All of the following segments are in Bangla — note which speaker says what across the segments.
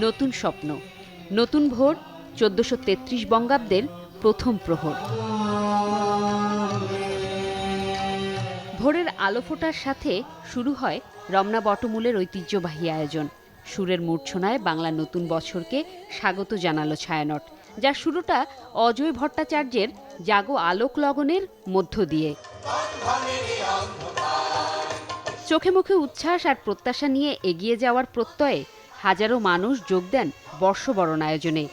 Speaker 1: নতুন স্বপ্ন, নতুন ভোর ১৪৩৩ বঙ্গাব্দের প্রথম প্রহর। ভোরের আলো ফোটার সাথে শুরু হয় রমনা বটমূলের ঐতিহ্যবাহী আয়োজন। সুরের মূর্ছনায় বাংলা নতুন বছরকে স্বাগত জানালো ছায়ানট, যার শুরুটা অজয় ভট্টাচার্যের জাগো আলোক লগনের মধ্য দিয়ে। চোখে মুখে উচ্ছ্বাস আর প্রত্যাশা নিয়ে এগিয়ে যাওয়ার প্রত্যয়ে হাজারো মানুষ যোগ দেন বর্ষবরণ আয়োজনে।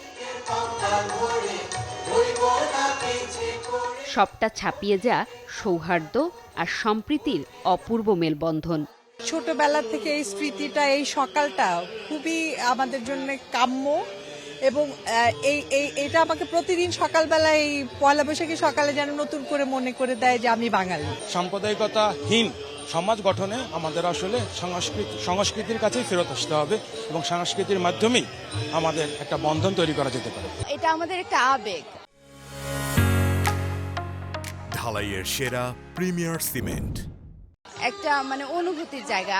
Speaker 1: সবটা ছাপিয়ে যা সৌহার্দ্য আর সম্প্রীতির অপূর্ব মেলবন্ধন।
Speaker 2: ছোটবেলা থেকে এই স্মৃতিটা, এই সকালটা খুবই আমাদের জন্য কাম্য এবং এটা আমাকে প্রতিদিন সকালবেলা এই পয়লা বৈশাখী সকালে যেন নতুন করে মনে করে দেয় যে আমি বাঙালি।
Speaker 3: সাম্প্রদায়িকতাহীন সমাজ গঠনে আমাদের আসলে সংস্কৃতির কাছেই ফেরত আসতে হবে এবং সংস্কৃতির মাধ্যমেই আমাদের একটা বন্ধন তৈরি করা যেতে পারে।
Speaker 4: এটা আমাদের একটা আবেগ।
Speaker 5: ঢালাইয়ের সেরা প্রিমিয়ার সিমেন্ট,
Speaker 4: একটা অনুভূতির জায়গা,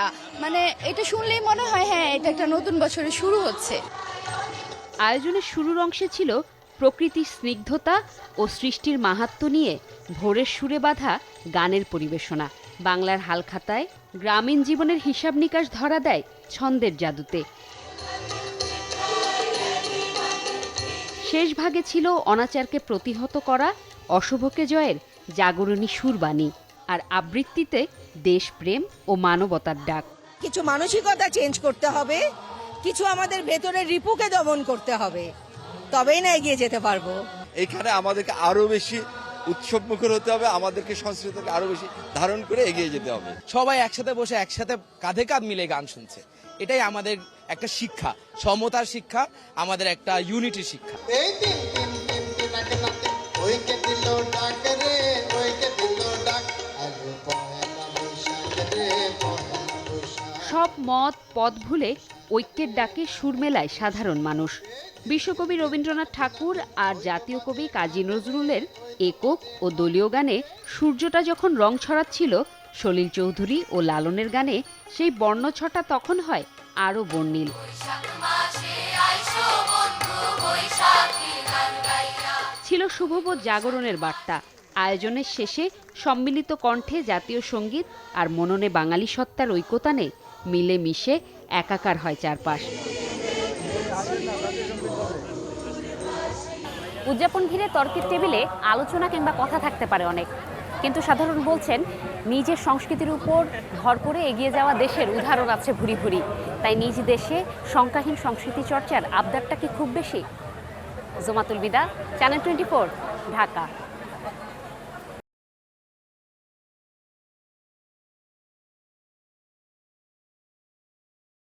Speaker 4: এটা শুনলেই মনে হয় হ্যাঁ এটা একটা নতুন বছরের শুরু হচ্ছে।
Speaker 1: আয়োজনের শুরুর অংশে ছিল প্রকৃতির স্নিগ্ধতা ও সৃষ্টির মাহাত্ম্য নিয়ে ভোরের সুরে বাঁধা গানের পরিবেশনা। বাংলার হালখাতায় গ্রামীণ জীবনের হিসাব নিকাশ ধরা দেয় ছন্দের জাদুতে। শেষ ভাগে ছিল অনাচারকে প্রতিহত করা, অশুভকে জয়ের জাগরণী সুরবাণী, আর আবৃত্তিতে দেশপ্রেম ও মানবতার ডাক।
Speaker 6: কিছু মানসিকতা চেঞ্জ করতে হবে, কিছু আমাদের ভেতরের রিপুকে দমন করতে হবে, তবেই না এগিয়ে যেতে পারবো।
Speaker 7: এখানে আমাদেরকে আরো বেশি উৎসবমুখর হতে হবে, আমাদেরকে সংস্কৃতিকে আরো বেশি ধারণ করে এগিয়ে যেতে হবে।
Speaker 8: সবাই একসাথে বসে একসাথে কাঁধে কাঁধ মিলে গান শুনছে, এটাই আমাদের একটা শিক্ষা, সমতার শিক্ষা, আমাদের একটা ইউনিটির শিক্ষা।
Speaker 1: সব মত পথ ভুলে ঐক্যের ডাকে সুর মেলায় সাধারণ মানুষ। বিশ্বকবি রবীন্দ্রনাথ ঠাকুর আর জাতীয় কবি কাজী নজরুলের একক ও দলীয় গানে সূর্যটা যখন রং ছড়াচ্ছিল, সলিল চৌধুরী ও লালনের গানে সেই বর্ণছটা তখন হয় আরও বর্ণিল। ছিল শুভবোধ জাগরণের বার্তা। আয়োজনের শেষে সম্মিলিত কণ্ঠে জাতীয় সঙ্গীত আর মননে বাঙালি সত্তার ঐকতানে মিলে মিশে একাকার হয় চারপাশ।
Speaker 9: উদযাপন ঘিরে তর্কের টেবিলে আলোচনা কিংবা কথা থাকতে পারে অনেক, কিন্তু সাধারণ বলছেন নিজের সংস্কৃতির উপর ভর করে এগিয়ে যাওয়া দেশের উদাহরণ আছে ভুরি ভুরি। তাই নিজ দেশে শঙ্কাহীন সংস্কৃতি চর্চার আবদারটা কি খুব বেশি? জোমাতুল বিদা, চ্যানেল 24, ঢাকা।